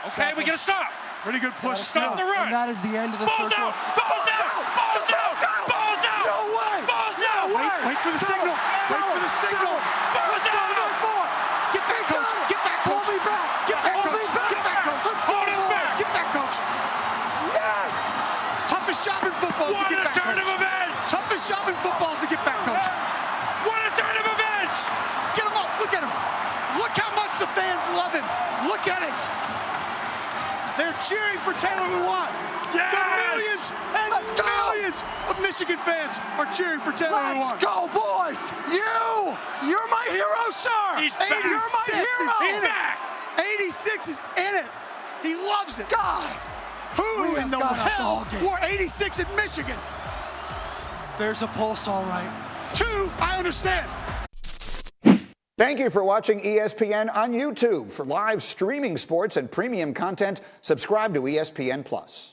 Okay, we gotta stop. Pretty good push. Stop the run. And that is the end of the Ball's third out. quarter. Ball's out. Ball's out. Ball's out. No way. Ball's out. Wait for the signal. Wait for the signal. Ball's out. Get back, coach. Get back, coach. Hold me back. Get back, Hold me coach. back. Get back, coach. Hold it back. Get back, coach. Yes. Toughest job in football is to What get a back, turn of coach. events. Toughest job in football is to get back, coach. What a turn of events. Get him up. Look at him. Look how much the fans love him. Look at it. They're cheering for Taylor Lewan. Yes. The millions and millions of Michigan fans are cheering for Taylor Let's Lewan. go, boys. You're my hero, sir. He's back. You're my 86 is hero. He's in it. back. 86 is in it. He loves it. God. Who We in have the got a hell ball game. wore 86 in Michigan? There's a pulse, all right. 2, I understand. Thank you for watching ESPN on YouTube. For live streaming sports and premium content, subscribe to ESPN+.